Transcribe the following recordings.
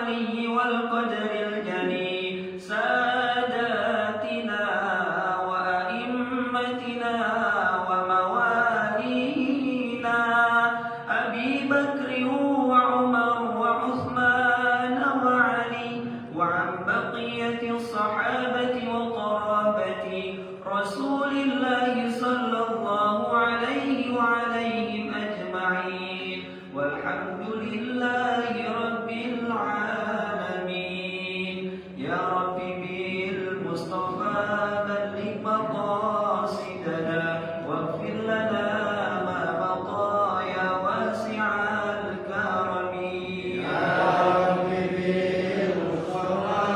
العلي والقدر الجلي ساداتنا وأئمتنا وموالينا أبي بكر وعمر وعثمان وعلي وعن بقية الصحابة وقرابة رسول الله صلى الله عليه وعليهم أجمعين والحمد لله رب العالمين. يا رب بالمصطفى بلغ مقاصدنا واغفر لنا ما مضى يا واسع الكرم. يا رب بالمصطفى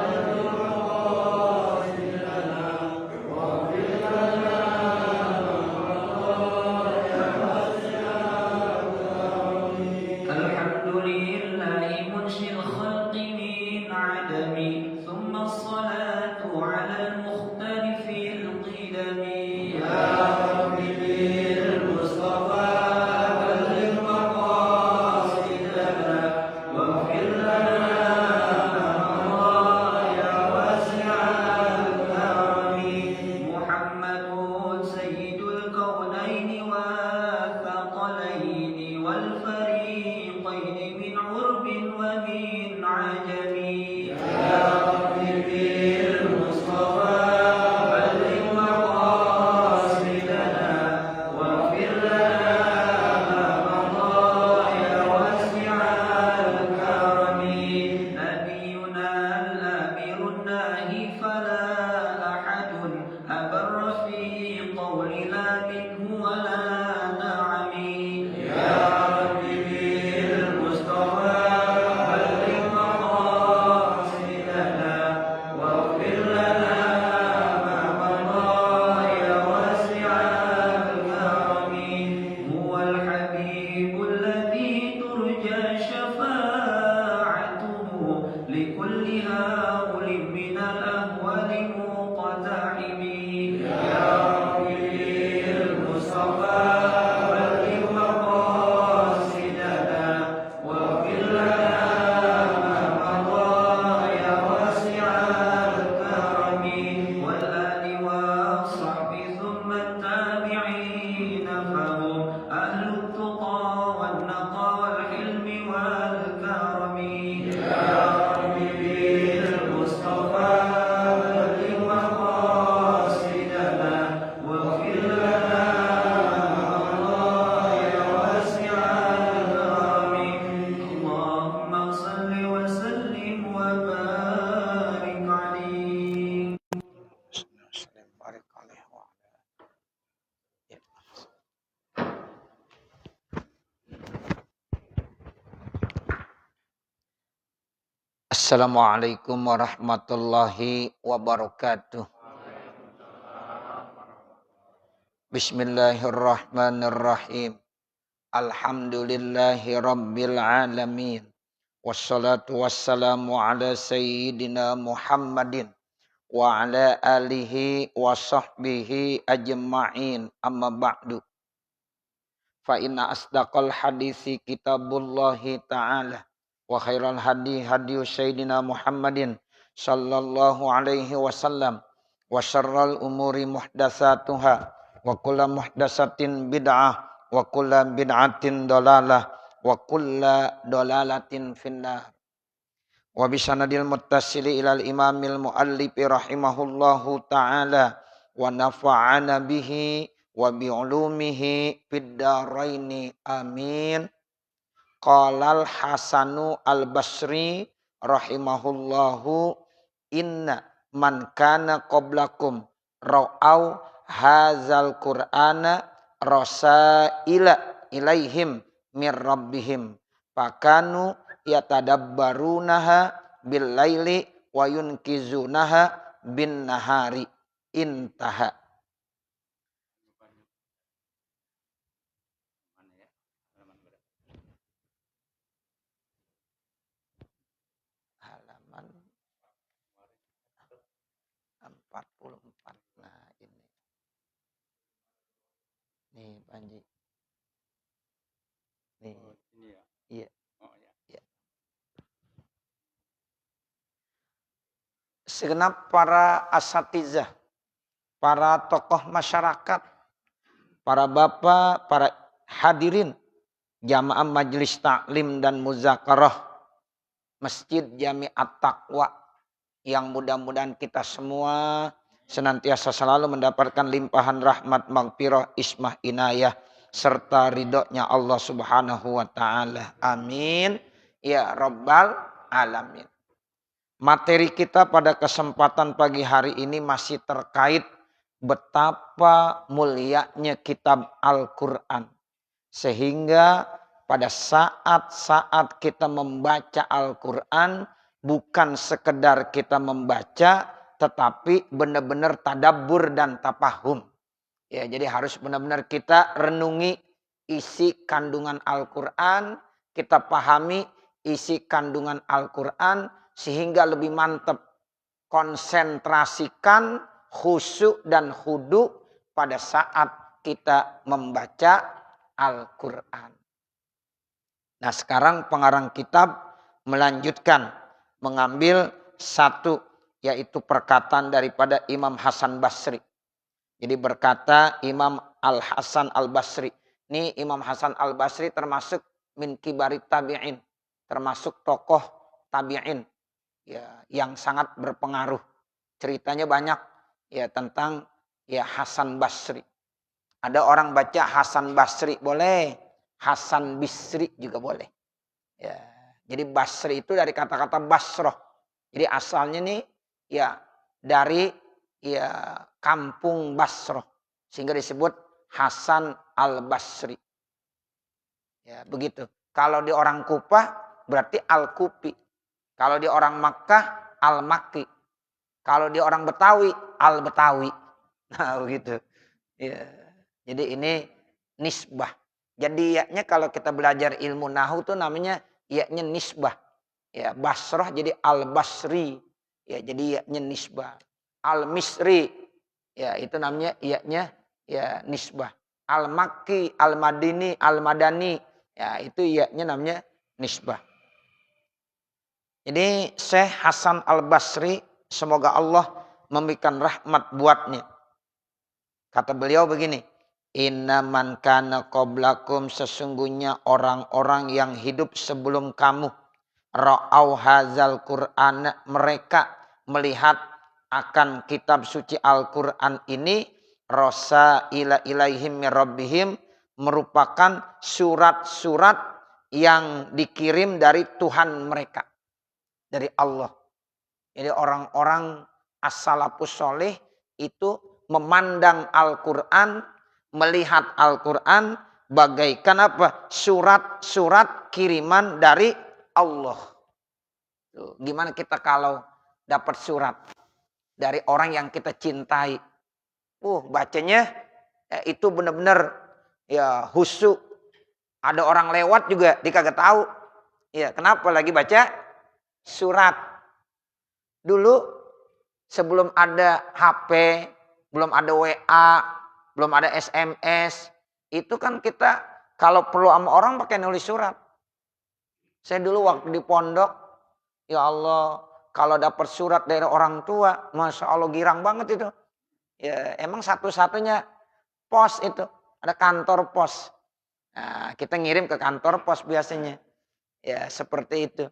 بلغ مقاصدنا واغفر لنا ما مضى يا واسع الكرم. الحمد لله منشئ الخلق من عدم ثم الصلاة على المختار في القدم. يا رب بالمصطفى بلغ مقاصدنا واغفر لنا ما مضى يا واسع الكرم. محمد سيد الكونين والثقلين والفريقين من عرب ومن عجم. يا رب بالمصطفى بلغ مقاصدنا واغفر لنا ما مضى يا واسع الكرم. نبينا الأمير الناهي فلا أحد أبر في قول لا منه ولا نعم. يا رب بالمصطفى بلغ مقاصدنا واغفر لنا ما مضى يا واسع الكرم. هو الحبيب الذي ترجى شفاعته لكل هول من الأهوال مقتحم. يا رب بالمصطفى بلغ مقاصدنا واغفر لنا ما مضى يا واسع الكرم. والآل والصحب ثم التابعين فهم أهل التقى والنقى والحلم والكرم. يا رب بالمصطفى بلغ مقاصدنا واغفر لنا ما مضى يا واسع الكرم. اللهم صل وسلم وبارك عليه. Assalamualaikum warahmatullahi wabarakatuh. Bismillahirrahmanirrahim. Alhamdulillahi rabbil alamin. Wassalatu wassalamu ala sayyidina Muhammadin wa ala alihi wa sahbihi ajma'in. Amma ba'du. Fa inna asdaqal hadisi kitabullahi ta'ala wa khairal hadi hadiyu sayyidina Muhammadin sallallahu alaihi wasallam wa syarral umuri muhdatsatuha wa kullu muhdatsatin bid'ah wa kullu bid'atin dalalah wa kullu dalalatin finnar. Wa bisanadil muttasili ilal imamil muallifi rahimahullahu ta'ala wa nafa'ana bihi wa bi'ulumihi fid dharaini amin. Qalal Hasanu al-Basri rahimahullahu inna man kana qablakum ra'au hadzal qur'ana rasaila ilaihim mir rabbihim fakanu yatadabbarunaha bil laili wa yunkizunaha bin nahari. Intaha. Halaman 44. Nah ini. Nih Panji. Nih. Oh, ini ya. Iya. Oh ya. Iya. segenap para asatizah, para tokoh masyarakat, para bapak, para hadirin, jamaah majelis taklim dan muzakarah Masjid Jami'at Taqwa, yang mudah-mudahan kita semua senantiasa selalu mendapatkan limpahan rahmat, maghfirah, ismah, inayah, serta ridhonya Allah Subhanahu wa taala. Amin ya rabbal alamin. Materi kita pada kesempatan pagi hari ini masih terkait betapa mulianya kitab Al-Qur'an. Sehingga pada saat-saat kita membaca Al-Qur'an, bukan sekedar kita membaca, tetapi benar-benar tadabbur dan tafahum. Ya, jadi harus benar-benar kita renungi isi kandungan Al-Qur'an, kita pahami isi kandungan Al-Qur'an sehingga lebih mantap. Konsentrasikan khusyuk dan khudu pada saat kita membaca Al-Qur'an. Nah, sekarang pengarang kitab melanjutkan mengambil satu, yaitu perkataan daripada Imam Hasan Basri. Jadi berkata Imam Al-Hasan Al-Basri. Ini Imam Hasan Al-Basri termasuk min kibari tabi'in. Termasuk tokoh tabi'in. Ya, yang sangat berpengaruh. Ceritanya banyak ya tentang ya Hasan Basri. Ada orang baca Hasan Basri boleh, Hasan Bisri juga boleh. Ya, jadi Basri itu dari kata-kata Basroh. Jadi asalnya nih ya dari ya kampung Basroh, sehingga disebut Hasan Al-Basri. Ya, begitu. Kalau di orang Kufah berarti Al-Kufi. Kalau di orang Makkah Al-Makki. Kalau di orang Betawi Al-Betawi. Nah, begitu. Ya. Jadi ini nisbah. Jadi yaknya kalau kita belajar ilmu nahu itu namanya yaknya nisbah. Ya, Basroh jadi Al-Basri. Ya, jadi yaknya nisbah. Al-Misri. Ya, itu namanya yaknya ya nisbah. Al-Makki, Al-Madini, Al-Madani. Ya, itu yaknya namanya nisbah. Jadi Syekh Hasan Al-Basri, semoga Allah memberikan rahmat buatnya. Kata beliau begini, inna man kana qablakum, sesungguhnya orang-orang yang hidup sebelum kamu, ra'au hazal Qur'an, mereka melihat akan kitab suci Al-Qur'an ini, rasa ila ilaihim rabbihim, merupakan surat-surat yang dikirim dari Tuhan mereka, dari Allah. Jadi orang-orang as-salafus soleh itu memandang Al-Quran, melihat Al-Quran bagaikan apa? Surat-surat kiriman dari Allah. Tuh, gimana kita kalau dapat surat dari orang yang kita cintai? Bacanya itu benar-benar ya khusyuk. Ada orang lewat juga dia kagak tahu. Ya, kenapa lagi baca surat? Dulu sebelum ada HP, belum ada WA, belum ada SMS, itu kan kita kalau perlu sama orang pakai nulis surat. Saya dulu waktu di pondok, ya Allah, kalau dapat surat dari orang tua, Masya Allah girang banget itu. Ya, emang satu-satunya pos itu, ada kantor pos. Nah, kita ngirim ke kantor pos biasanya. Ya, seperti itu.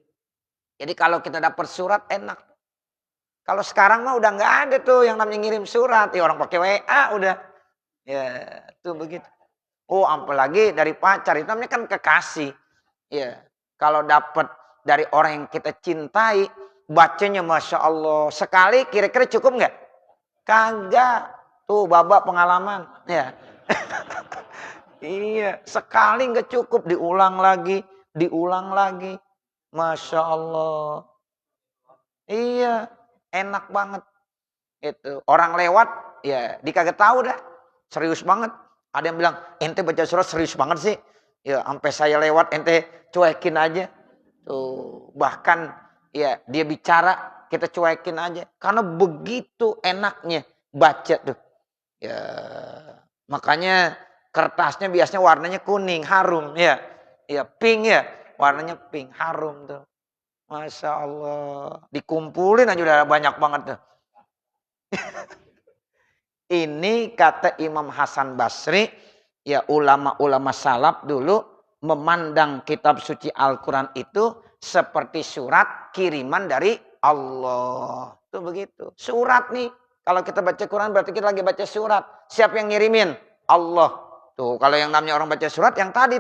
Jadi kalau kita dapat surat enak. Kalau sekarang mah udah nggak ada tuh yang namanya ngirim surat. Ya orang pakai WA udah. Ya, tuh begitu. Apalagi dari pacar, itu namanya kan kekasih. Ya, kalau dapat dari orang yang kita cintai, bacanya Masya Allah. Sekali kira-kira cukup nggak? Kagak. Tuh babak pengalaman. Ya. Iya, sekali nggak cukup, diulang lagi, diulang lagi. Masya Allah. Iya, enak banget. Itu orang lewat, ya dikaget tahu dah. Serius banget. Ada yang bilang, ente baca surat serius banget sih. Ya, sampai saya lewat ente cuekin aja. Tuh, bahkan ya dia bicara kita cuekin aja. Karena begitu enaknya baca tuh. Ya, makanya kertasnya biasanya warnanya kuning, harum ya. Ya, pink ya, warnanya pink, harum tuh. Masya Allah. Dikumpulin aja udah banyak banget tuh. Ini kata Imam Hasan Basri, ya ulama-ulama salaf dulu memandang kitab suci Al-Quran itu seperti surat kiriman dari Allah. Tuh begitu. Surat nih. Kalau kita baca Quran berarti kita lagi baca surat. Siapa yang ngirimin? Allah. Tuh kalau yang namanya orang baca surat yang tadi.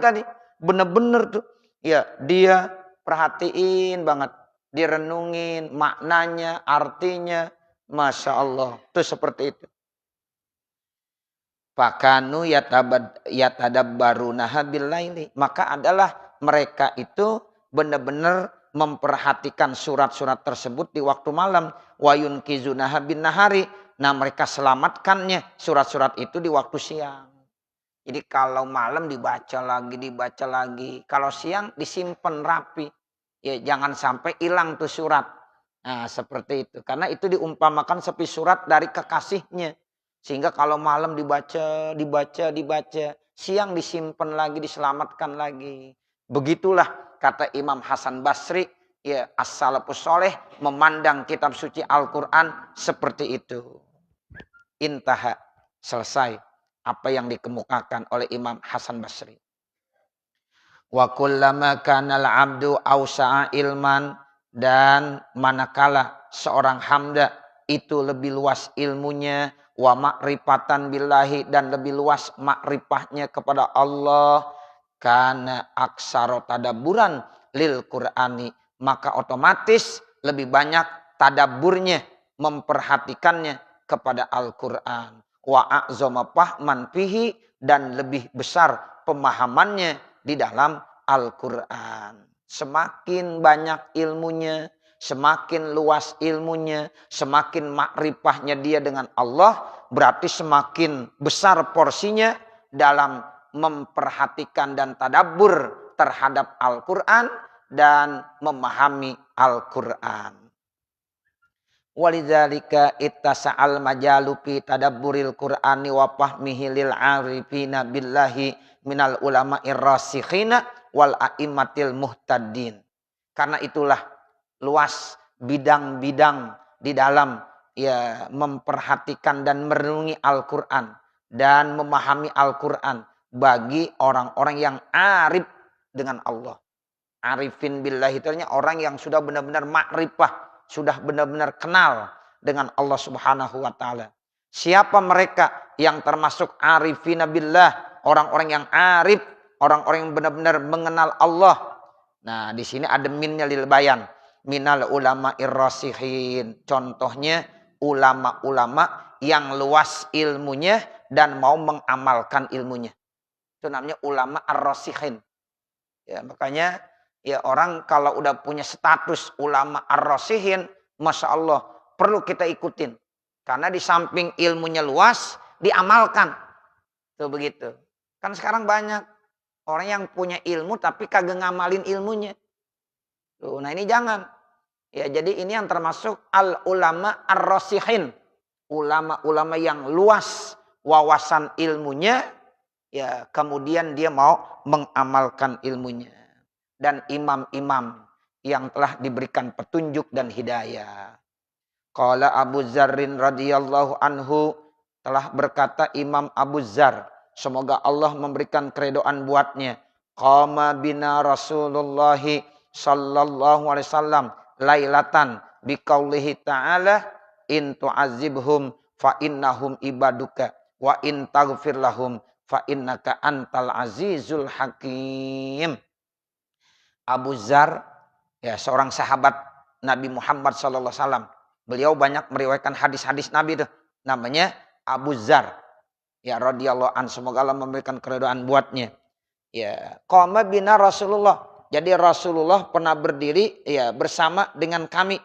Bener-bener tuh. Ya dia perhatiin banget. Direnungin maknanya, artinya. Masya Allah. Tuh seperti itu. Fakanu yatadabbarunaha billaili. Maka adalah mereka itu benar-benar memperhatikan surat-surat tersebut di waktu malam. Wa yunkizunaha bin nahari. Nah mereka selamatkannya surat-surat itu di waktu siang. Jadi kalau malam dibaca lagi. Kalau siang disimpan rapi. Ya jangan sampai hilang tuh surat. Nah seperti itu. Karena itu diumpamakan seperti surat dari kekasihnya. Sehingga kalau malam dibaca. Siang disimpan lagi, diselamatkan lagi. Begitulah kata Imam Hasan Basri. Ya as-salafus soleh memandang kitab suci Al-Quran seperti itu. Intaha. Selesai apa yang dikemukakan oleh Imam Hasan Basri. Wa kullama kanal abdu awsa'a ilman. Dan manakala seorang hamba itu lebih luas ilmunya. Wa ma'rifatan billahi. Dan lebih luas makrifahnya kepada Allah. Kana aksaro tadabburan lil Qur'ani. Maka otomatis lebih banyak tadaburnya. Memperhatikannya kepada Al-Quran. Wa a'zama fahman fihi. Dan lebih besar pemahamannya di dalam Al-Quran. Semakin banyak ilmunya, semakin luas ilmunya, semakin makrifahnya dia dengan Allah, berarti semakin besar porsinya dalam memperhatikan dan tadabbur terhadap Al-Quran dan memahami Al-Quran. Walidzalika ittasa'al majalu fi tadabburil Qur'ani wa fahmihi lil 'arifina billahi minal ulama'ir rasikhina wal a'immatil muhtadin. Karena itulah luas bidang-bidang di dalam ya memperhatikan dan merenungi Al-Qur'an dan memahami Al-Qur'an bagi orang-orang yang arif dengan Allah. Arifin billahi itu artinya orang yang sudah benar-benar makrifah, sudah benar-benar kenal dengan Allah Subhanahu wa taala. Siapa mereka yang termasuk arifina billah, orang-orang yang arif, orang-orang yang benar-benar mengenal Allah. Nah, di sini ada minnya lil bayan, minal ulama irrasihin. Contohnya ulama-ulama yang luas ilmunya dan mau mengamalkan ilmunya. Itu namanya ulama ar-rasihin. Ya, makanya ya orang kalau udah punya status ulama ar-rasihin, Masya Allah, perlu kita ikutin. Karena di samping ilmunya luas, diamalkan. Tuh begitu. Kan sekarang banyak orang yang punya ilmu tapi kagak ngamalin ilmunya. Tuh, nah ini jangan. Ya, jadi ini yang termasuk al-ulama ar-rasihin. Ulama-ulama yang luas wawasan ilmunya, ya kemudian dia mau mengamalkan ilmunya. Dan imam-imam yang telah diberikan petunjuk dan hidayah. Qala Abu Dzarrin radhiyallahu anhu, telah berkata Imam Abu Dzar, semoga Allah memberikan keridhaan buatnya. Qama bina Rasulullah sallallahu alaihi wasallam lailatan biqaulihi ta'ala in tu'azibhum fa innahum ibaduka wa in taghfir lahum fa innaka antal azizul hakim. Abu Dzar, ya seorang sahabat Nabi Muhammad SAW. Beliau banyak meriwayatkan hadis-hadis Nabi itu. Namanya Abu Dzar. Ya radhiyallahu an, semoga Allah memberikan keridhaan buatnya. Ya, qama bina Rasulullah. Jadi Rasulullah pernah berdiri ya bersama dengan kami.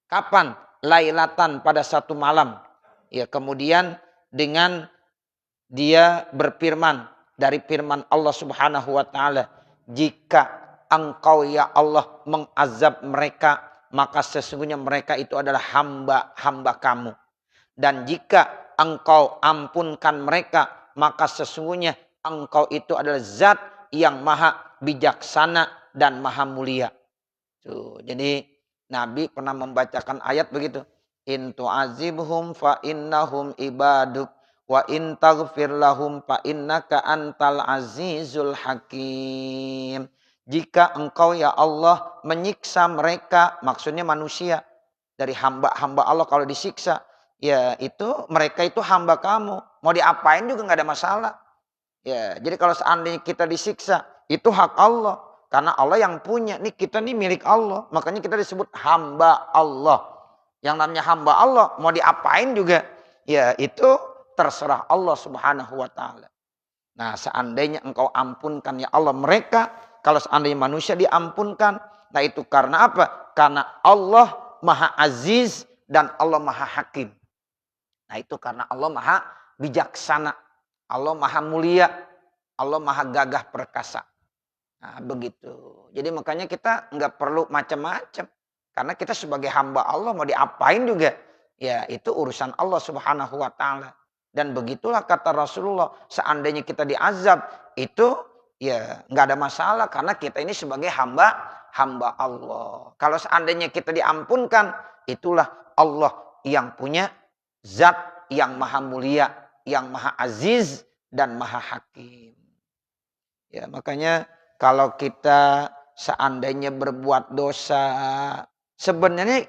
Kapan? Lailatan, pada satu malam. Ya, kemudian dengan dia berfirman dari firman Allah Subhanahu wa taala, jika engkau ya Allah mengazab mereka, maka sesungguhnya mereka itu adalah hamba-hamba kamu. Dan jika engkau ampunkan mereka, maka sesungguhnya engkau itu adalah zat yang maha bijaksana dan maha mulia. Tuh, jadi Nabi pernah membacakan ayat begitu. In tu'azibhum fa innahum ibaduk wa in taghfir lahum fa innaka antal azizul hakim. Jika engkau ya Allah menyiksa mereka, maksudnya manusia dari hamba-hamba Allah kalau disiksa, ya itu mereka itu hamba kamu. Mau diapain juga nggak ada masalah. Ya, jadi kalau seandainya kita disiksa, itu hak Allah. Karena Allah yang punya. Nih kita nih milik Allah. Makanya kita disebut hamba Allah. Yang namanya hamba Allah, mau diapain juga. Ya itu terserah Allah subhanahu wa ta'ala. Nah seandainya engkau ampunkan ya Allah mereka. Kalau seandainya manusia diampunkan. Nah itu karena apa? Karena Allah maha aziz dan Allah maha hakim. Nah itu karena Allah maha bijaksana. Allah maha mulia. Allah maha gagah perkasa. Nah begitu. Jadi makanya kita nggak perlu macam-macam. Karena kita sebagai hamba Allah mau diapain juga. Ya itu urusan Allah subhanahu wa ta'ala. Dan begitulah kata Rasulullah. Seandainya kita diazab. Itu ya nggak ada masalah. Karena kita ini sebagai hamba Allah. Kalau seandainya kita diampunkan. Itulah Allah yang punya zat yang maha mulia. Yang maha aziz dan maha hakim. Ya makanya kalau kita seandainya berbuat dosa, sebenarnya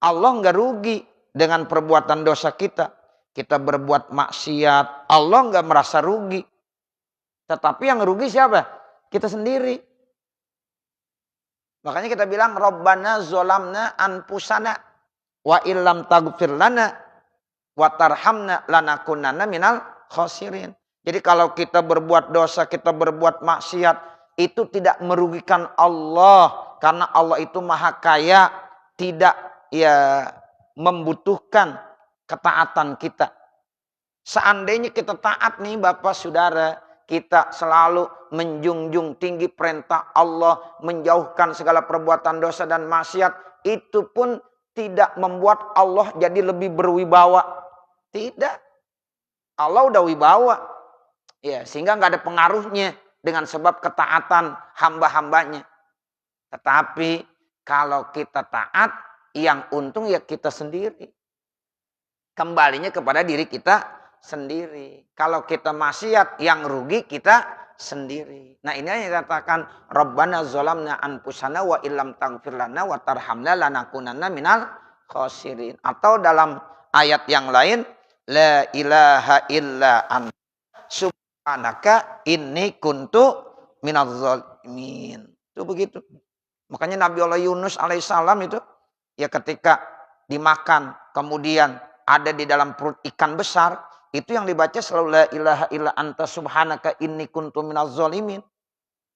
Allah nggak rugi dengan perbuatan dosa kita. Kita berbuat maksiat, Allah nggak merasa rugi. Tetapi yang rugi siapa? Kita sendiri. Makanya kita bilang Rabbana zolamna anfusana wa illam taghfir lana wa tarhamna lanakunanna minal khosirin. Jadi kalau kita berbuat dosa, kita berbuat maksiat, itu tidak merugikan Allah. Karena Allah itu maha kaya, tidak ya membutuhkan ketaatan kita. Seandainya kita taat nih Bapak Saudara, kita selalu menjunjung tinggi perintah Allah, menjauhkan segala perbuatan dosa dan maksiat, itu pun tidak membuat Allah jadi lebih berwibawa. Tidak. Allah udah wibawa. Ya, sehingga nggak ada pengaruhnya dengan sebab ketaatan hamba-hambanya. Tetapi kalau kita taat, yang untung ya kita sendiri. Kembalinya kepada diri kita sendiri. Kalau kita maksiat, yang rugi kita sendiri. Nah ini yang dikatakan Rabbana zolamna anfusana wa illam taghfir lana wa tarhamna lanakunanna minal khosirin. Atau dalam ayat yang lain, la ilaha illa anta subhanaka inni kuntu minadz zalimin. Itu begitu. Makanya Nabi Allah Yunus alaihissalam itu ya ketika dimakan kemudian ada di dalam perut ikan besar, itu yang dibaca selalu la ilaha illa anta subhanaka inni kuntu minadz zalimin.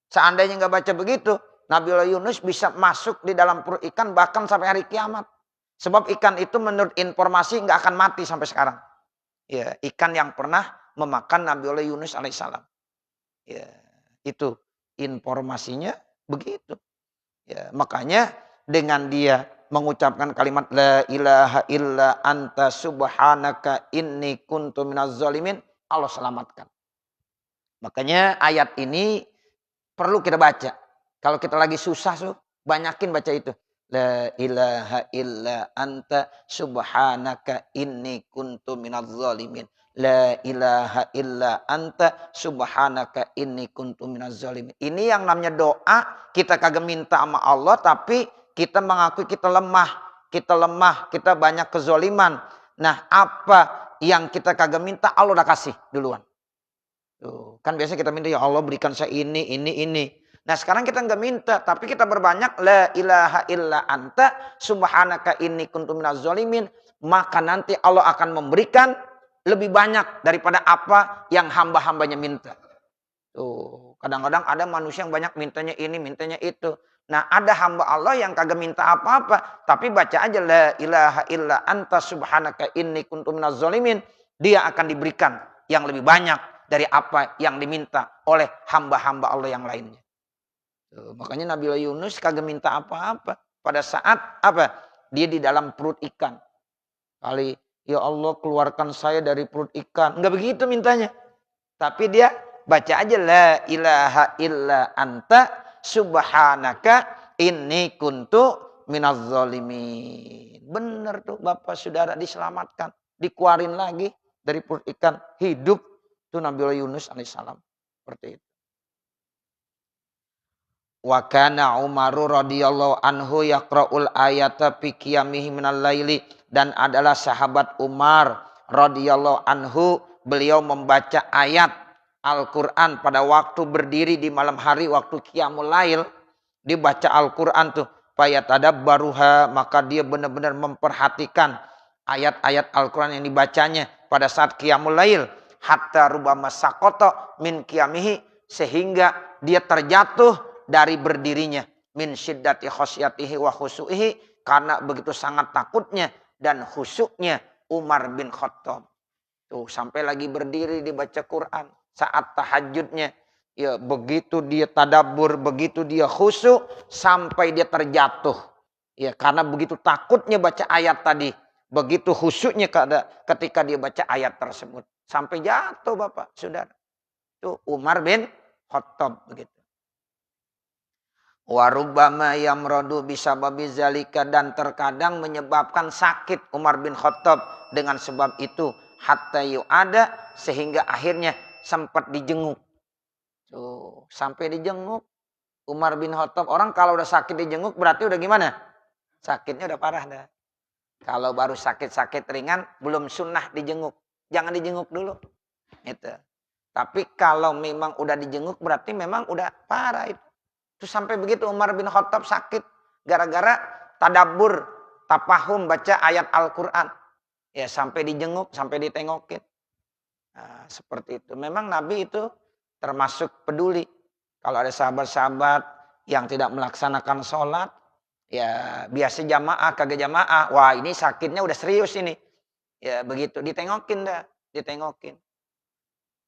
Seandainya nggak baca begitu, Nabi Allah Yunus bisa masuk di dalam perut ikan bahkan sampai hari kiamat. Sebab ikan itu menurut informasi nggak akan mati sampai sekarang. Ya, ikan yang pernah memakan Nabi Allah Yunus alaihissalam. Ya, itu informasinya begitu. Ya, makanya dengan dia mengucapkan kalimat la ilaha illa anta subhanaka inni kuntu minadz zalimin, Allah selamatkan. Makanya ayat ini perlu kita baca. Kalau kita lagi susah banyakin baca itu. La ilaha illa anta subhanaka inni kuntu minadz zalimin. La ilaha illa anta subhanaka inni kuntu minadz zalimin. Ini yang namanya doa, kita kagak minta sama Allah tapi kita mengakui kita lemah, kita banyak kezoliman. Nah, apa yang kita kagak minta Allah udah kasih duluan. Tuh, kan biasa kita minta ya Allah berikan saya ini. Nah sekarang kita nggak minta, tapi kita berbanyak la ilaha illa anta subhanaka inni kuntu minadz zalimin. Maka nanti Allah akan memberikan lebih banyak daripada apa yang hamba-hambanya minta. Tuh, kadang-kadang ada manusia yang banyak mintanya ini, mintanya itu. Nah ada hamba Allah yang kagak minta apa-apa, tapi baca aja la ilaha illa anta subhanaka inni kuntu minadz zalimin. Dia akan diberikan yang lebih banyak dari apa yang diminta oleh hamba-hamba Allah yang lainnya. Tuh, makanya Nabi Yunus kagak minta apa-apa. Pada saat apa? Dia di dalam perut ikan. Kali, ya Allah keluarkan saya dari perut ikan. Enggak begitu mintanya. Tapi dia baca aja la ilaha illa anta subhanaka inni kuntu minaz zalimin. Benar tuh Bapak Saudara, diselamatkan, dikeluarin lagi dari perut ikan, hidup tuh Nabi Yunus alaihissalam. Seperti itu. Wa kana Umaru radhiyallahu anhu yaqra'ul ayata fi qiyamihi minal laili, dan adalah sahabat Umar radhiyallahu anhu, beliau membaca ayat Al-Qur'an pada waktu berdiri di malam hari, waktu qiyamul lail, dibaca Al-Qur'an tuh, fayatadabbaruha, maka dia benar-benar memperhatikan ayat-ayat Al-Qur'an yang dibacanya pada saat qiyamul lail, hatta rubama saqata min qiyamihi, sehingga dia terjatuh dari berdirinya, min syiddati khosyatihi wa khusu'ihi, karena begitu sangat takutnya dan khusyuknya Umar bin Khattab. Tuh sampai lagi berdiri dibaca Quran saat tahajudnya, ya begitu dia tadabbur, begitu dia khusyuk sampai dia terjatuh. Ya karena begitu takutnya baca ayat tadi, begitu khusyuknya ketika dia baca ayat tersebut sampai jatuh Bapak Saudara. Tuh Umar bin Khattab begitu. Warubbama yamradu bisababi zalika, dan terkadang menyebabkan sakit Umar bin Khattab dengan sebab itu, hatta yu'ada, sehingga akhirnya sempat dijenguk. Tuh, sampai dijenguk Umar bin Khattab. Orang kalau udah sakit dijenguk berarti udah gimana? Sakitnya udah parah dah. Kalau baru sakit-sakit ringan belum sunnah dijenguk. Jangan dijenguk dulu. Itu. Tapi kalau memang udah dijenguk berarti memang udah parah itu. Terus sampai begitu Umar bin Khattab sakit gara-gara tadabbur, tafahum baca ayat Al-Quran. Ya sampai dijenguk, sampai ditengokin. Nah, seperti itu. Memang Nabi itu termasuk peduli. Kalau ada sahabat-sahabat yang tidak melaksanakan sholat, ya biasa jamaah, kagak jamaah. Wah ini sakitnya udah serius ini. Ya begitu, ditengokin dah, ditengokin.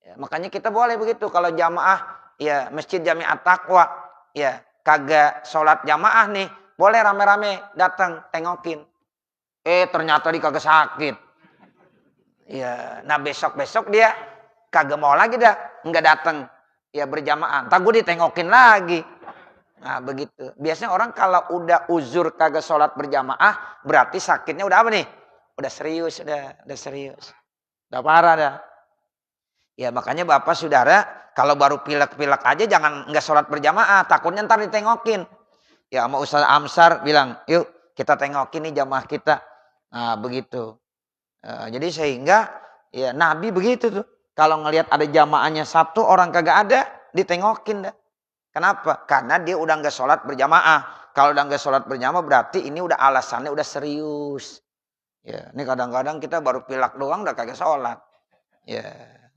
Ya, makanya kita boleh begitu kalau jamaah, ya Masjid Jami'at Taqwa, ya kagak sholat jamaah nih, boleh rame-rame datang tengokin. Ternyata dia kagak sakit. Ya, nah besok-besok dia kagak mau lagi dah, nggak datang. Ya berjamaah, entar gue ditengokin lagi. Nah begitu. Biasanya orang kalau udah uzur kagak sholat berjamaah, berarti sakitnya udah apa nih? Udah serius, udah serius. Udah parah dah. Ya makanya Bapak Saudara, kalau baru pilek-pilek aja jangan nggak sholat berjamaah, takutnya ntar ditengokin. Ya sama Ustaz Amsar bilang, yuk kita tengokin nih jamaah kita. Nah begitu. Jadi sehingga ya Nabi begitu tuh. Kalau ngelihat ada jamaahnya satu orang kagak ada, ditengokin dah. Kenapa? Karena dia udah nggak sholat berjamaah. Kalau udah nggak sholat berjamaah berarti ini udah alasannya udah serius. Ya, ini kadang-kadang kita baru pilek doang udah kagak sholat. Ya,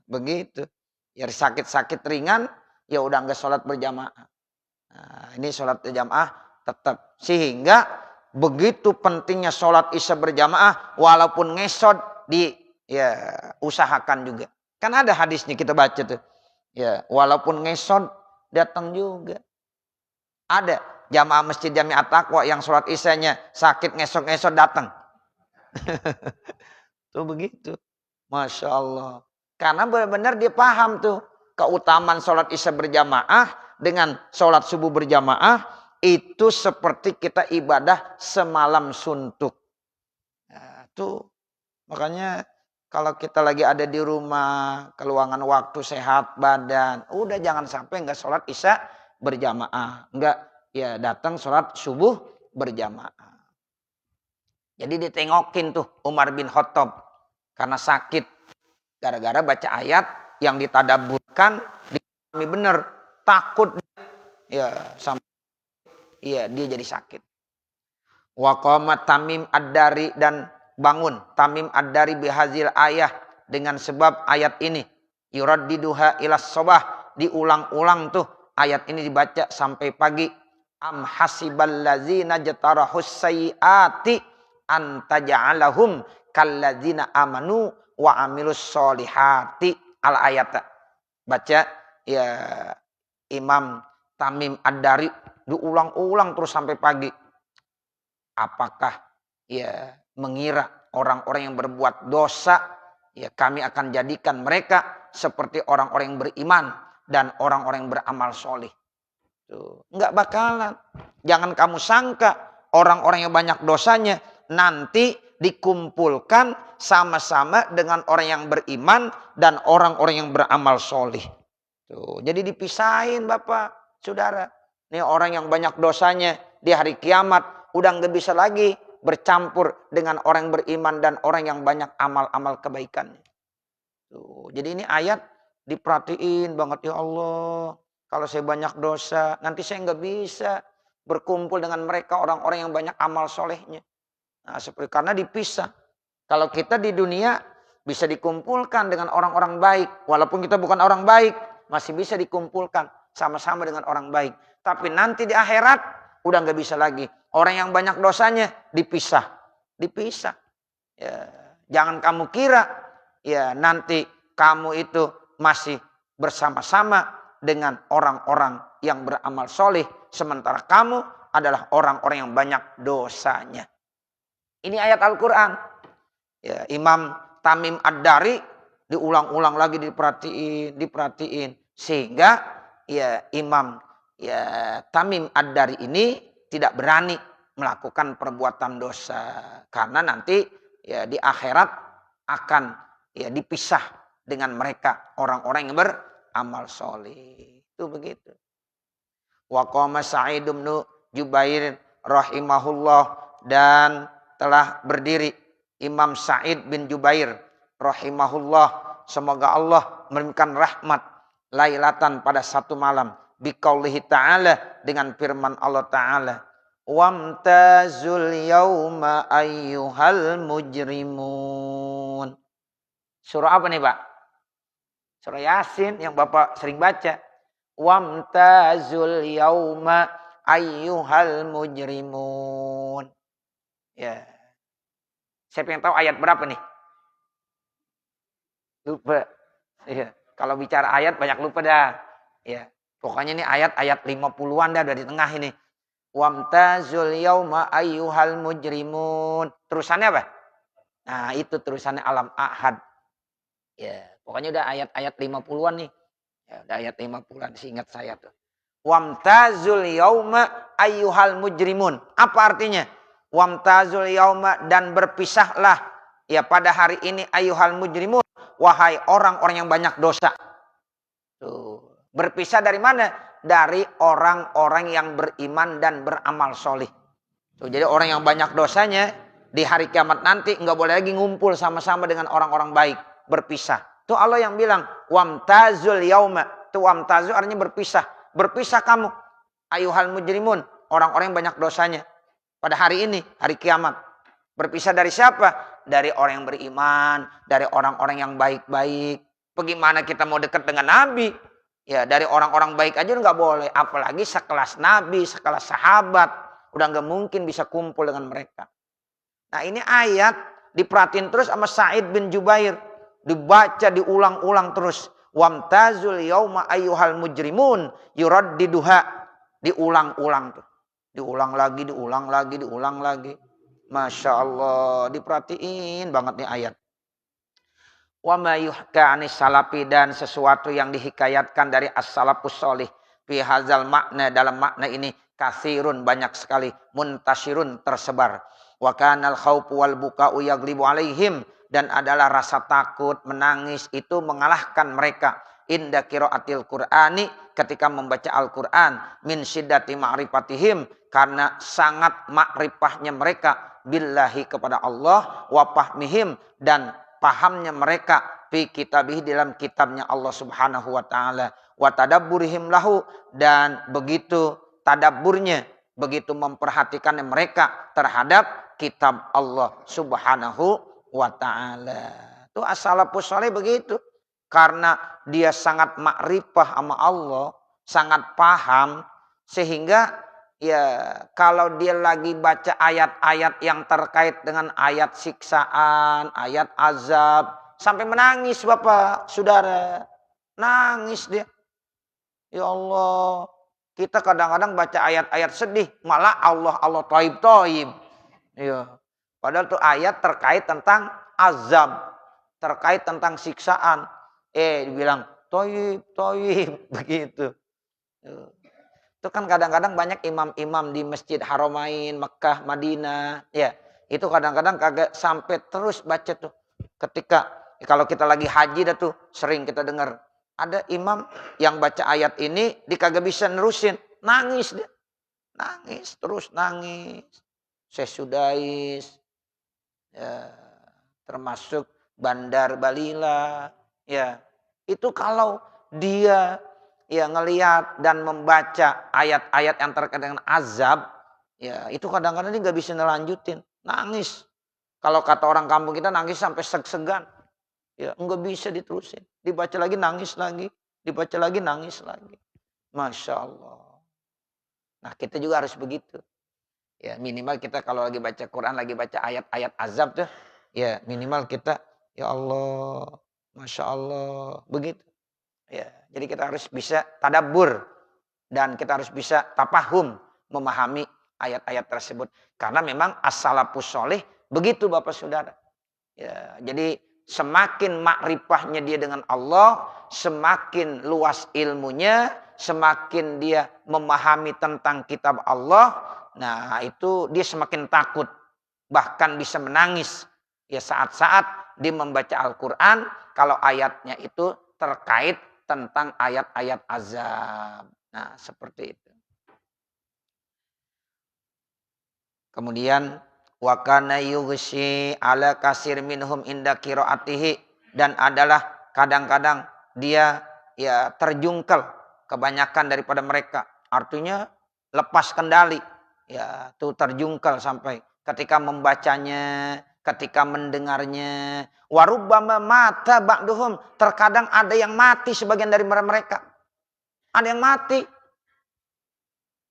begitu. Ya sakit-sakit ringan, ya udah nggak sholat berjamaah. Nah, ini sholat berjamaah tetap. Sehingga begitu pentingnya sholat isya berjamaah, walaupun ngesot ya usahakan juga. Kan ada hadisnya kita baca tuh. Ya, walaupun ngesot datang juga. Ada jamaah Masjid Jami'at Taqwa yang sholat isyanya sakit ngesot-ngesot datang. Tuh begitu. Masya Allah. Karena benar-benar dia paham tuh keutamaan sholat isya berjamaah dengan sholat subuh berjamaah itu seperti kita ibadah semalam suntuk. Nah, tuh makanya kalau kita lagi ada di rumah, keluangan waktu, sehat badan, udah jangan sampai nggak sholat isya berjamaah, nggak ya datang sholat subuh berjamaah. Jadi ditengokin tuh Umar bin Khattab karena sakit, gara-gara baca ayat yang ditadabburkan, dipahami bener, takut ya sampai ya dia jadi sakit. Wa qama Tamim Ad-Dari, dan bangun Tamim Ad-Dari bihazil ayah dengan sebab ayat ini. Yuraddiduha ilas sobah, diulang-ulang tuh ayat ini dibaca sampai pagi. Am hasibal ladzina jatarahus sayyiati an taj'alahum kalladzina amanu wa amilus solihati al ayat. Baca ya Imam Tamim Ad-Dari diulang-ulang terus sampai pagi. Apakah ya mengira orang-orang yang berbuat dosa, ya kami akan jadikan mereka seperti orang-orang yang beriman dan orang-orang yang beramal soleh. Tuh, nggak bakalan. Jangan kamu sangka orang-orang yang banyak dosanya nanti dikumpulkan sama-sama dengan orang yang beriman dan orang-orang yang beramal solih. Tuh, jadi dipisahin Bapak, Saudara. Nih orang yang banyak dosanya di hari kiamat udah nggak bisa lagi bercampur dengan orang yang beriman dan orang yang banyak amal-amal kebaikannya. Tuh, jadi ini ayat diperhatiin banget, ya Allah. Kalau saya banyak dosa, nanti saya nggak bisa berkumpul dengan mereka orang-orang yang banyak amal solehnya. Nah, seperti karena dipisah. Kalau kita di dunia bisa dikumpulkan dengan orang-orang baik, walaupun kita bukan orang baik, masih bisa dikumpulkan sama-sama dengan orang baik. Tapi nanti di akhirat udah nggak bisa lagi. Orang yang banyak dosanya dipisah, dipisah. Ya, jangan kamu kira ya nanti kamu itu masih bersama-sama dengan orang-orang yang beramal soleh, sementara kamu adalah orang-orang yang banyak dosanya. Ini ayat Al-Quran. Ya, Imam Tamim Ad-Dari diulang-ulang lagi diperhatiin. Sehingga ya Imam ya Tamim Ad-Dari ini tidak berani melakukan perbuatan dosa. Karena nanti ya di akhirat akan ya dipisah dengan mereka orang-orang yang beramal soleh. Itu begitu. Wa qama Sa'id bin Jubair rahimahullah, dan telah berdiri Imam Sa'id bin Jubair rahimahullah, semoga Allah memberikan rahmat, lailatan pada satu malam, biqaulihi ta'ala, dengan firman Allah Ta'ala, wamtazul yauma ayyuhal mujrimun. Surah apa nih Pak? Surah Yasin yang Bapak sering baca. Wamtazul yauma ayyuhal mujrimun. Ya. Saya pengen tahu ayat berapa nih? Lupa. Ya. Kalau bicara ayat banyak lupa dah. Ya. Pokoknya ini ayat-ayat 50-an dah dari tengah ini. Wamtazul yauma ayyuhal mujrimun. Terusannya apa? Nah, itu terusannya Alam Ahad. Ya, pokoknya udah ayat-ayat 50-an nih. Ya, udah ayat 50-an, seingat saya tuh. Wamtazul yauma ayyuhal mujrimun. Apa artinya? Wamtazul yauma, dan berpisahlah ya pada hari ini ayyuhal mujrimun, wahai orang-orang yang banyak dosa. Tuh. Berpisah dari mana? Dari orang-orang yang beriman dan beramal solih. Tuh, jadi orang yang banyak dosanya di hari kiamat nanti nggak boleh lagi ngumpul sama-sama dengan orang-orang baik. Berpisah. Tuh Allah yang bilang wamtazul yauma. Tuh wamtazul artinya berpisah. Berpisah kamu ayyuhal mujrimun, orang-orang yang banyak dosanya pada hari ini, hari kiamat. Berpisah dari siapa? Dari orang yang beriman, dari orang-orang yang baik-baik. Bagaimana kita mau dekat dengan Nabi? Ya, dari orang-orang baik aja nggak boleh, apalagi sekelas Nabi, sekelas sahabat. Udah nggak mungkin bisa kumpul dengan mereka. Nah, ini ayat diperhatiin terus sama Sa'id bin Jubair. Dibaca, diulang-ulang terus. Wamtazul yauma ayyuhal mujrimun yuraddiduha. Diulang-ulang tuh. Diulang lagi. Masya Allah. Diperhatiin banget nih ayat. Wa ma yuhka anis salafi, dan sesuatu yang dihikayatkan dari as-salafus sholih. Fi hazal makna, dalam makna ini. Katsirun, banyak sekali. Muntasyirun, tersebar. Wa kanal khawfu wal buka'u yaglibu alaihim, dan adalah rasa takut, menangis itu mengalahkan mereka. Inda qiraatil Qur'ani, ketika membaca Al-Qur'an, min syiddati ma'rifatihim, karena sangat makrifahnya mereka billahi, kepada Allah, wa fahmihim, dan pahamnya mereka fi kitabih, dalam kitabnya Allah Subhanahu wa taala, wa tadabburihim lahu, dan begitu tadabburnya, begitu memperhatikannya mereka terhadap kitab Allah Subhanahu wa ta'ala. Itu as-salafus sholih begitu. Karena dia sangat makrifah sama Allah, sangat paham, sehingga ya kalau dia lagi baca ayat-ayat yang terkait dengan ayat siksaan, ayat azab, sampai menangis Bapak, Saudara. Nangis dia. Ya Allah, kita kadang-kadang baca ayat-ayat sedih, malah Allah toib. Ya. Padahal itu ayat terkait tentang azab, terkait tentang siksaan. Dibilang toib, begitu. Itu kan kadang-kadang banyak imam-imam di Masjid Haramain, Mekah, Madinah, ya. Itu kadang-kadang kagak sampai terus baca tuh. Ketika kalau kita lagi haji dah tuh sering kita dengar ada imam yang baca ayat ini dia kagak bisa nerusin, nangis dia. Nangis terus nangis. Sesudais ya, termasuk Bandar Balila ya. Itu kalau dia ya ngelihat dan membaca ayat-ayat yang terkait dengan azab, ya itu kadang-kadang dia nggak bisa nelanjutin, nangis. Kalau kata orang kampung kita nangis sampai seg-segan, ya nggak bisa diterusin. Dibaca lagi nangis lagi, dibaca lagi nangis lagi. Masya Allah. Nah kita juga harus begitu. Ya minimal kita kalau lagi baca Quran, lagi baca ayat-ayat azab tuh, ya minimal kita, ya Allah, Masya Allah, begitu. Ya, jadi kita harus bisa tadabbur dan kita harus bisa tafahum memahami ayat-ayat tersebut. Karena memang as-salafus sholih begitu Bapak Saudara. Ya, jadi semakin makrifahnya dia dengan Allah, semakin luas ilmunya, semakin dia memahami tentang kitab Allah, nah itu dia semakin takut. Bahkan bisa menangis. Ya saat-saat dia membaca Al-Quran, kalau ayatnya itu terkait tentang ayat-ayat azab. Nah, seperti itu. Kemudian wa kana yughshi ala kasir minhum inda qiraatihi, dan adalah kadang-kadang dia ya terjungkel kebanyakan daripada mereka. Artinya lepas kendali. Ya, tuh terjungkel sampai ketika membacanya, ketika mendengarnya. Warubbama mata ba'duhum, terkadang ada yang mati sebagian dari mereka. Ada yang mati.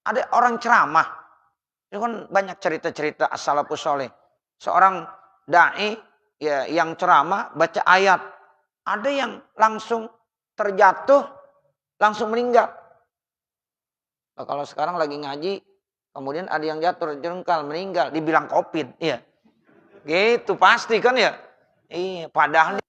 Ada orang ceramah. Itu kan banyak cerita-cerita as-salafus sholih. Seorang dai ya yang ceramah baca ayat. Ada yang langsung terjatuh, langsung meninggal. Nah, kalau sekarang lagi ngaji, kemudian ada yang jatuh terjungkal, meninggal, dibilang COVID, ya. Gitu pasti kan ya. Iya, padahal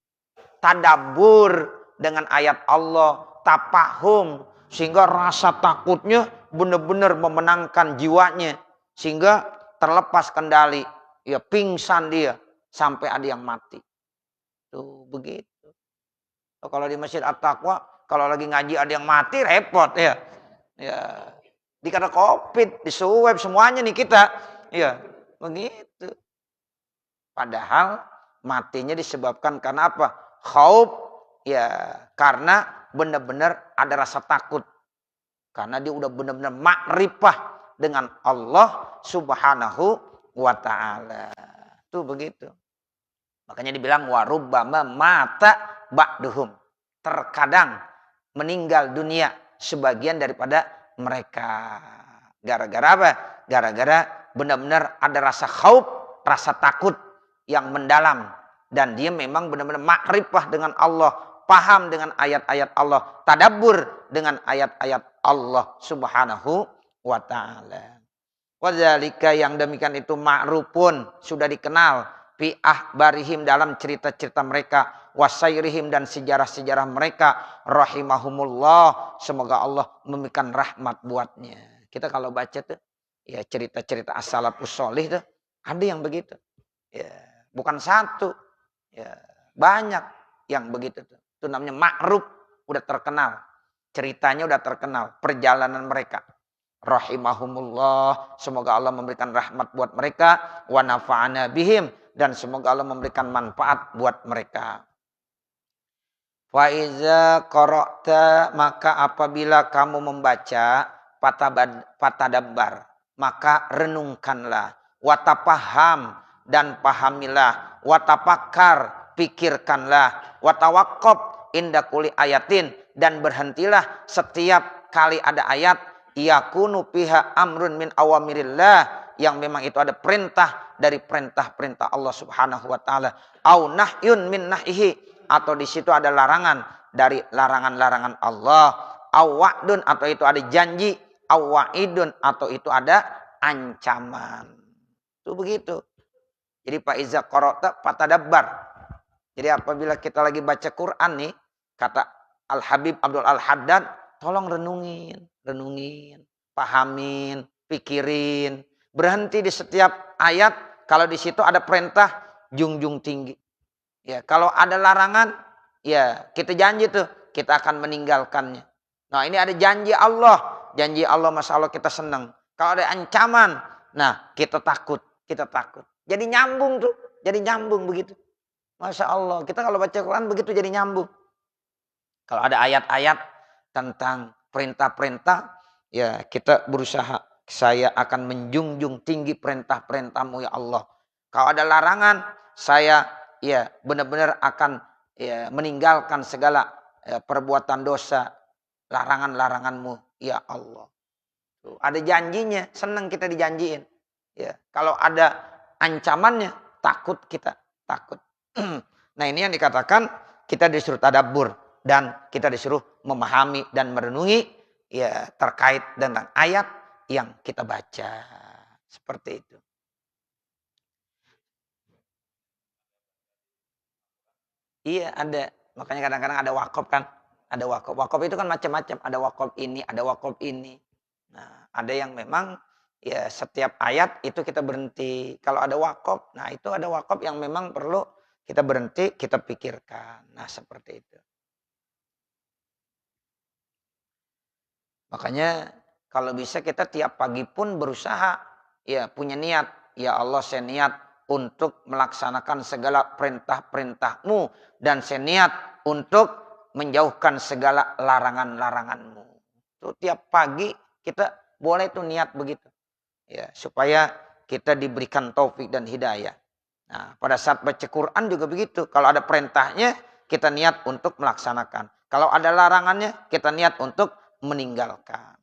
tadabbur dengan ayat Allah, tafahum, sehingga rasa takutnya benar-benar memenangkan jiwanya, sehingga terlepas kendali, ya pingsan dia sampai ada yang mati. Tuh begitu. Kalau di Masjid At-Taqwa, kalau lagi ngaji ada yang mati repot ya. Ya, dikata COVID, disuweb semuanya nih kita. Ya, begitu. Padahal matinya disebabkan karena apa? Khauf, ya karena benar-benar ada rasa takut. Karena dia udah benar-benar makrifah dengan Allah Subhanahu wa taala. Tuh begitu. Makanya dibilang warubbama mata ba'duhum. Terkadang meninggal dunia sebagian daripada mereka. Gara-gara apa? Gara-gara benar-benar ada rasa khauf, rasa takut yang mendalam, dan dia memang benar-benar makrifah dengan Allah, paham dengan ayat-ayat Allah, tadabbur dengan ayat-ayat Allah Subhanahu wa taala. Wadzalika, yang demikian itu ma'rufun, sudah dikenal, fi ahbarihim, dalam cerita-cerita mereka, wasairihim, dan sejarah-sejarah mereka, rahimahumullah, semoga Allah memberikan rahmat buatnya. Kita kalau baca tuh ya cerita-cerita as-salafus sholih tuh ada yang begitu. Ya. Bukan satu, ya, banyak yang begitu tuh. Itu namanya ma'ruf, udah terkenal. Ceritanya udah terkenal, perjalanan mereka. Rahimahumullah, semoga Allah memberikan rahmat buat mereka, wa nafa'ana bihim, dan semoga Allah memberikan manfaat buat mereka. Fa iza qara'ta, maka apabila kamu membaca, fatadabbar, maka renungkanlah, wa tafaham, dan pahamilah, watafakkar, pikirkanlah, watawaqqaf inda kulli ayatin, dan berhentilah setiap kali ada ayat yakunu fiha amrun min awamirillah, yang memang itu ada perintah dari perintah-perintah Allah Subhanahu wa taala, au nahyun min nahyihi, atau di situ ada larangan dari larangan-larangan Allah, au wa'dun, atau itu ada janji, au wa'idun, atau itu ada ancaman. Itu begitu. Jadi Pak Iza qara'ta fatadabbar. Jadi apabila kita lagi baca Quran nih, kata Al-Habib Abdul Al-Haddad, tolong renungin, renungin. pahamin, pikirin. Berhenti di setiap ayat, kalau di situ ada perintah, junjung tinggi. Ya, kalau ada larangan, ya kita janji tuh, kita akan meninggalkannya. Nah ini ada janji Allah Masya Allah kita senang. Kalau ada ancaman, nah kita takut. Jadi nyambung tuh, jadi nyambung begitu. Masya Allah, kita kalau baca Quran begitu jadi nyambung. Kalau ada ayat-ayat tentang perintah-perintah, ya kita berusaha, saya akan menjunjung tinggi perintah-perintah-Mu ya Allah. Kalau ada larangan, saya ya benar-benar akan ya meninggalkan segala perbuatan dosa, larangan-larangan-Mu ya Allah. Tuh, ada janjinya, senang kita dijanjiin. Ya, kalau ada ancamannya, takut kita, takut. Nah ini yang dikatakan kita disuruh tadabbur dan kita disuruh memahami dan merenungi ya terkait tentang ayat yang kita baca. Seperti itu. Iya ada. Makanya kadang-kadang ada wakaf kan. Ada wakaf. Wakaf itu kan macam-macam. Ada wakaf ini, ada wakaf ini. Nah ada yang memang ya setiap ayat itu kita berhenti. Kalau ada wakaf, nah itu ada wakaf yang memang perlu kita berhenti, kita pikirkan. Nah seperti itu. Makanya kalau bisa kita tiap pagi pun berusaha ya punya niat. Ya Allah saya niat untuk melaksanakan segala perintah-perintah-Mu. Dan saya niat untuk menjauhkan segala larangan-larangan-Mu. Itu tiap pagi kita boleh tuh niat begitu. Ya, supaya kita diberikan taufik dan hidayah. Nah, pada saat baca Quran juga begitu. Kalau ada perintahnya, kita niat untuk melaksanakan. Kalau ada larangannya, kita niat untuk meninggalkan.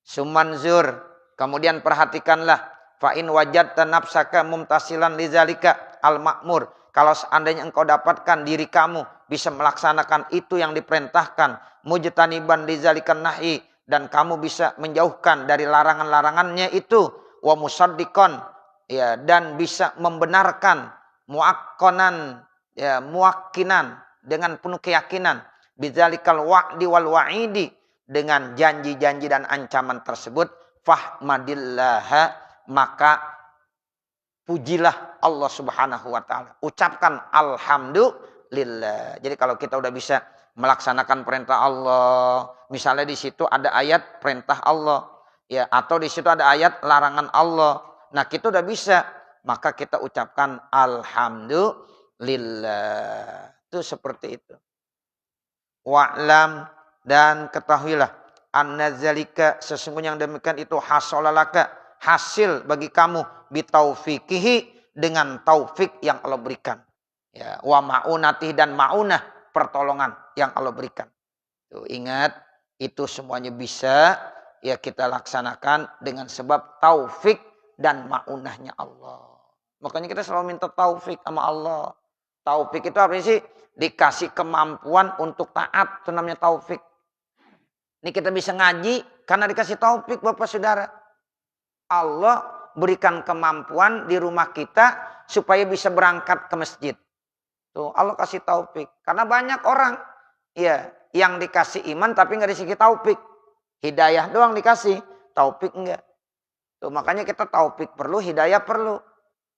Sumanzur, kemudian perhatikanlah. Fa'in wajadta nafsaka mumtasilan lizalika al-ma'mur. Kalau seandainya engkau dapatkan diri kamu bisa melaksanakan itu yang diperintahkan. Mujtaniban lizalikan nahi. Dan kamu bisa menjauhkan dari larangan-larangannya itu. Wa musaddiqan. Ya, dan bisa membenarkan. Muakkonan. Ya, muakkinan. Dengan penuh keyakinan. Bizalikal wa'di wal wa'idi. Dengan janji-janji dan ancaman tersebut. Fahmadillaha. Maka pujilah Allah subhanahu wa ta'ala. Ucapkan alhamdulillah. Jadi kalau kita udah bisa melaksanakan perintah Allah. Misalnya di situ ada ayat perintah Allah. Ya, atau di situ ada ayat larangan Allah. Nah kita udah bisa. Maka kita ucapkan alhamdulillah. Itu seperti itu. Wa'lam dan ketahuilah. An-nazalika sesungguhnya yang demikian itu hasolalaka. Hasil bagi kamu bitaufikihi dengan taufik yang Allah berikan. Ya, wa ma'unatih dan ma'unah pertolongan yang Allah berikan. Tuh, ingat itu semuanya bisa ya kita laksanakan dengan sebab taufik dan ma'unahnya Allah. Makanya kita selalu minta taufik sama Allah. Taufik itu apa sih? Dikasih kemampuan untuk taat, itu namanya taufik. Ini kita bisa ngaji karena dikasih taufik Bapak Saudara. Allah berikan kemampuan di rumah kita supaya bisa berangkat ke masjid. Tuh, Allah kasih taufik. Karena banyak orang ya yang dikasih iman tapi nggak dikasih taufik. Hidayah doang dikasih, taufik enggak. Tuh, makanya kita taufik perlu, hidayah perlu.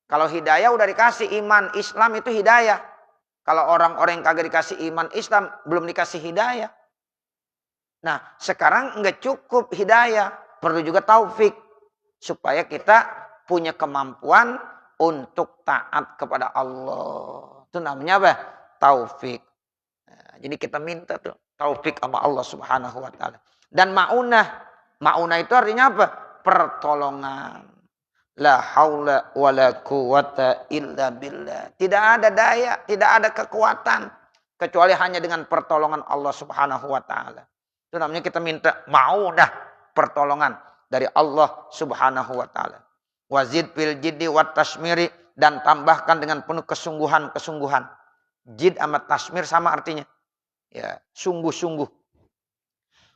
Kalau hidayah udah dikasih iman, Islam itu hidayah. Kalau orang-orang yang kagak dikasih iman Islam belum dikasih hidayah. Nah, sekarang nggak cukup hidayah, perlu juga taufik. Supaya kita punya kemampuan untuk taat kepada Allah. Itu namanya apa? Taufik. Nah, jadi kita minta tuh taufik sama Allah subhanahu wa ta'ala. Dan ma'unah. Ma'unah itu artinya apa? Pertolongan. La haula wa la quwata illa billah. Tidak ada daya, tidak ada kekuatan. Kecuali hanya dengan pertolongan Allah subhanahu wa ta'ala. Itu namanya kita minta ma'unah. Pertolongan dari Allah subhanahu wa ta'ala. Wazid fil jiddi wat tasmiri. Dan tambahkan dengan penuh kesungguhan-kesungguhan. Jid sama tasmir sama artinya. Ya, sungguh-sungguh.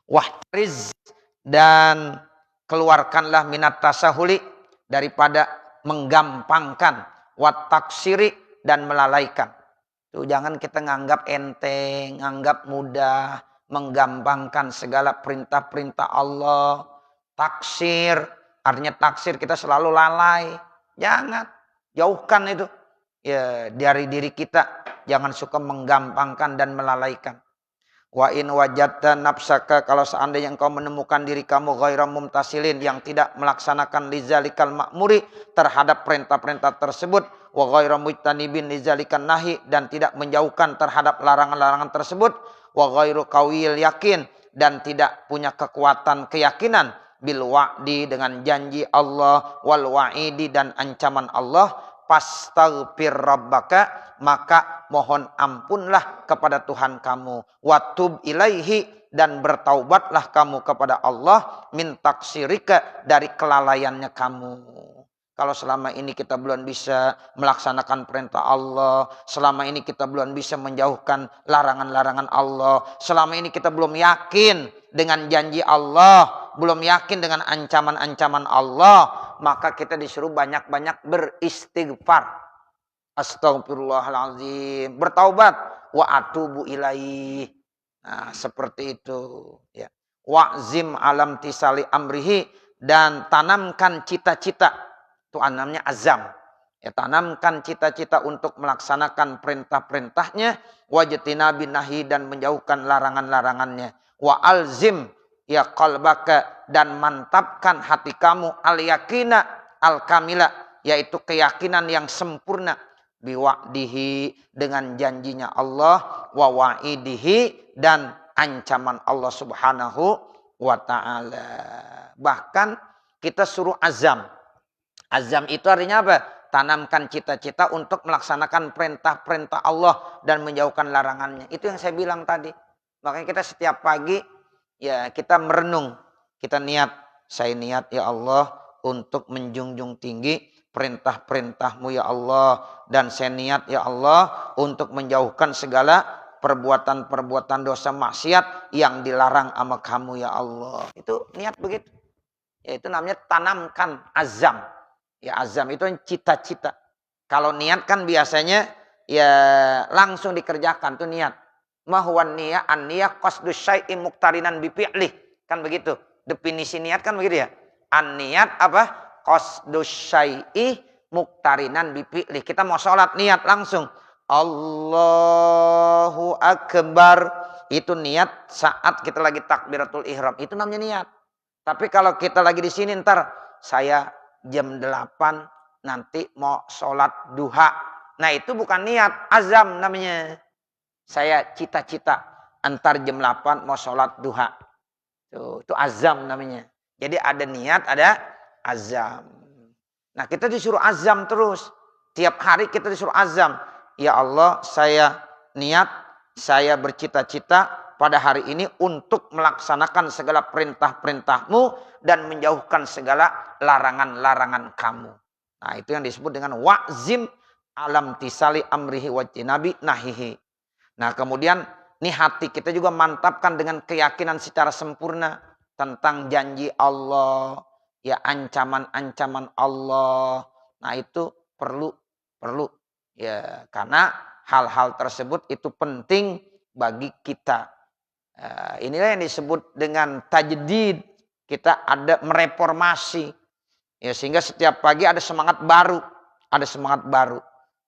Wahriz. Dan keluarkanlah minat tasahuli. Daripada menggampangkan. Wat taksiri dan melalaikan. Tuh, jangan kita nganggap enteng, nganggap mudah. Menggampangkan segala perintah-perintah Allah. taksir. Artinya taksir kita selalu lalai. Jangan. Jauhkan itu. Ya, dari diri kita. Jangan suka menggampangkan dan melalaikan. Wa in wajadta nafsaka, kalau seandainya engkau menemukan diri kamu ghairam mumtasilin, yang tidak melaksanakan lizalikal ma'muri, terhadap perintah-perintah tersebut, wa ghairam mujtanibin lizalikan nahi, dan tidak menjauhkan terhadap larangan-larangan tersebut, wa ghairu qawiyil yakin, dan tidak punya kekuatan keyakinan, bil wa'di, dengan janji Allah, wal wa'idi, dan ancaman Allah, fastaghfir rabbaka, maka mohon ampunlah kepada Tuhan kamu, watub ilaihi, dan bertaubatlah kamu kepada Allah, min taksirika, dari kelalaiannya kamu. Kalau selama ini kita belum bisa melaksanakan perintah Allah, selama ini kita belum bisa menjauhkan larangan-larangan Allah, selama ini kita belum yakin dengan janji Allah, belum yakin dengan ancaman-ancaman Allah, maka kita disuruh banyak-banyak beristighfar. Astagfirullahaladzim, bertaubat, wa atubu ilaih. Nah, seperti itu ya. Wa'zim alam tisali amrihi, dan tanamkan cita-cita. Itu namanya azam. Ya, tanamkan cita-cita untuk melaksanakan perintah-perintahnya, wajtina binahi, dan menjauhkan larangan-larangannya. Wa alzim ya qalbaka, dan mantapkan hati kamu, al yakina al kamila, yaitu keyakinan yang sempurna, biwa'dihi, dengan janjinya Allah, wa wa'idihi, dan ancaman Allah subhanahu wa ta'ala. Bahkan kita suruh azam. Azam itu artinya apa? Tanamkan cita-cita untuk melaksanakan perintah-perintah Allah dan menjauhkan larangannya. Itu yang saya bilang tadi. Makanya kita setiap pagi ya kita merenung. Kita niat, saya niat ya Allah untuk menjunjung tinggi perintah-perintahmu ya Allah, dan saya niat ya Allah untuk menjauhkan segala perbuatan-perbuatan dosa maksiat yang dilarang sama kamu ya Allah. Itu niat begitu. Ya, itu namanya tanamkan azam. Ya, azam itu cita-cita. Kalau niat kan biasanya ya langsung dikerjakan tuh niat. Mahwan niyah an-niyah qasdus syai'i muqtarinan bi fi'lih. Kan begitu. Definisi niat kan begitu ya. An-niyat apa? Qasdus syai'i muqtarinan bi fi'lih. Kita mau sholat niat langsung. Allahu Akbar. Itu niat saat kita lagi takbiratul ihram. Itu namanya niat. Tapi kalau kita lagi di sini ntar saya jam 8 nanti mau sholat duha. Nah itu bukan niat, azam namanya. Saya cita-cita antar jam 8 mau sholat duha. Itu azam namanya. Jadi ada niat, ada azam. Nah kita disuruh azam terus. Tiap hari kita disuruh azam. Ya Allah, saya niat, saya bercita-cita pada hari ini untuk melaksanakan segala perintah-perintahmu dan menjauhkan segala larangan-larangan kamu. Nah itu yang disebut dengan wa'zim alam tisali amrihi wajtinabi nahihi. Nah kemudian nih hati kita juga mantapkan dengan keyakinan secara sempurna tentang janji Allah, ya ancaman-ancaman Allah. Nah itu perlu ya, karena hal-hal tersebut itu penting bagi kita. Inilah yang disebut dengan tajdid. Kita ada mereformasi. Ya, sehingga setiap pagi ada semangat baru,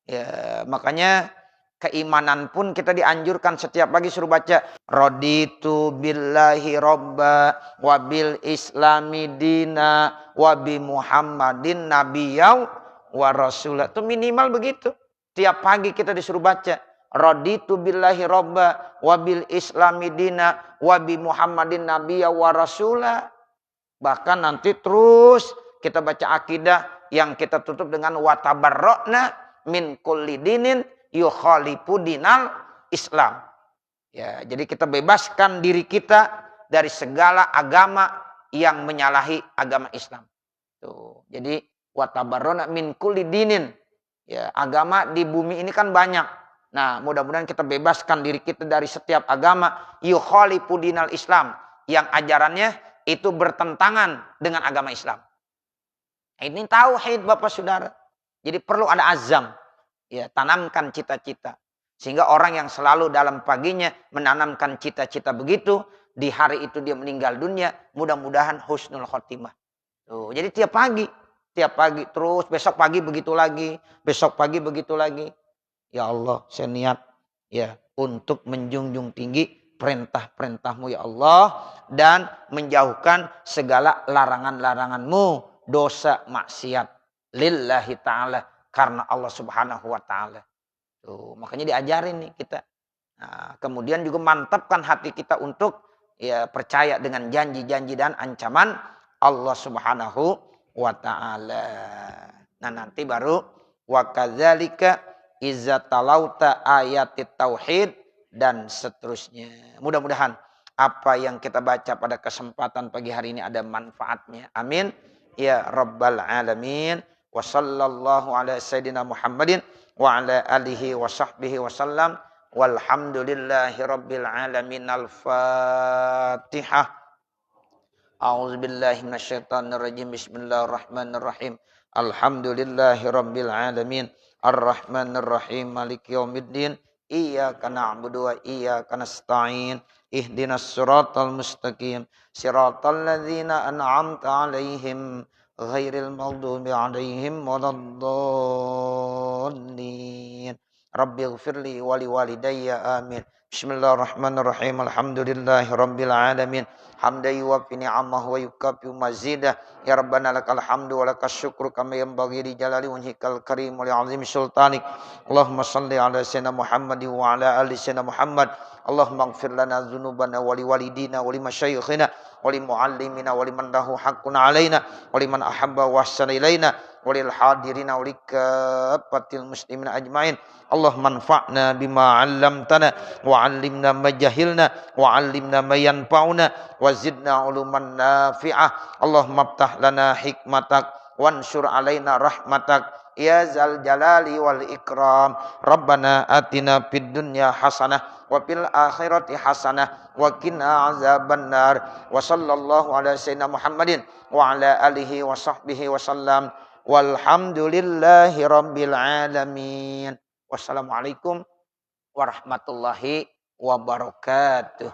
Ya, makanya keimanan pun kita dianjurkan setiap pagi suruh baca raditu billahi robba wa bil islami dina wa bi muhammadin nabiyyaw wa rasulah. Itu minimal begitu. Tiap pagi kita disuruh baca raditu billahi robba wa bil islami dina wa bi muhammadin nabiyyaw wa rasulah. Bahkan nanti terus kita baca akidah yang kita tutup dengan wa tabarra'na min kulli dinin yukhalifu dinal Islam. Ya, jadi kita bebaskan diri kita dari segala agama yang menyalahi agama Islam. Tuh. Jadi wa tabarra'na min kulli dinin. Ya, agama di bumi ini kan banyak. Nah, mudah-mudahan kita bebaskan diri kita dari setiap agama yukhalifu dinal Islam yang ajarannya itu bertentangan dengan agama Islam. Ini tauhid Bapak Saudara. Jadi perlu ada azam. Ya, tanamkan cita-cita. Sehingga orang yang selalu dalam paginya menanamkan cita-cita begitu, di hari itu dia meninggal dunia, mudah-mudahan husnul khotimah. Tuh, jadi tiap pagi terus, besok pagi begitu lagi, besok pagi begitu lagi. Ya Allah, saya niat ya untuk menjunjung tinggi perintah-perintahmu ya Allah, dan menjauhkan segala larangan-laranganmu, dosa maksiat lillahi ta'ala, karena Allah subhanahu wa ta'ala. Tuh, makanya diajarin nih kita. Nah, kemudian juga mantapkan hati kita untuk ya percaya dengan janji-janji dan ancaman Allah subhanahu wa ta'ala. Nah nanti baru wa kadzalika iza talauta ayatit tauhid dan seterusnya. Mudah-mudahan apa yang kita baca pada kesempatan pagi hari ini ada manfaatnya. Amin. Ya Rabbal Alamin. Wa sallallahu ala sayyidina Muhammadin wa ala alihi wa sahbihi wa sallam. Walhamdulillahi rabbil alamin. Al-Fatihah. A'udzu billahi minasyaitonir rajim. Bismillahirrahmanirrahim. Alhamdulillahi rabbil alamin. Arrahmanir rahim. Maliki yaumiddin. Iyyaka na'budu wa iyyaka nasta'in. Ihdinas siratal mustaqim. Siratal ladzina an'amta 'alaihim ghairil maghdubi 'alaihim waladdallin. Rabbighfirli wa liwalidayya amin. Bismillahirrahmanirrahim. Alhamdulillahi rabbil alamin. Hamdan yuwaffi ni'amahu wa yukafi mazidah. Ya Rabbana lakal hamdu wa lakas syukru kama yanbaghi li jalali wajhikal karim wa li 'azimi sultanik. Allahumma shalli ala sayyidina Muhammad wa ala ali sayyidina Muhammad. Allahumma ighfir lana dzunubana wa li walidina wa li masyayikhina wa li muallimina wa liman lahu haqqun alaina wa liman ahabba wa ahsana ilaina wa lil hadirina wa likaffatil muslimin ajmain. Allahumma anfa'na bima 'allamtana wa 'allimna ma jahilna wa 'allimna ma yanfa'una wa zidna 'uluman nafi'ah. Allahumma iftah lana hikmatak wansur 'alaina rahmatak ya zal jalali wal ikram. Rabbana atina fid dunya hasanah wa fil akhirati hasanah wa qina azabannar. Wa sallallahu ala sayyidina Muhammadin wa ala alihi wa sahbihi wa sallam. Walhamdulillahi rabbil alamin. Wassalamualaikum warahmatullahi wabarakatuh.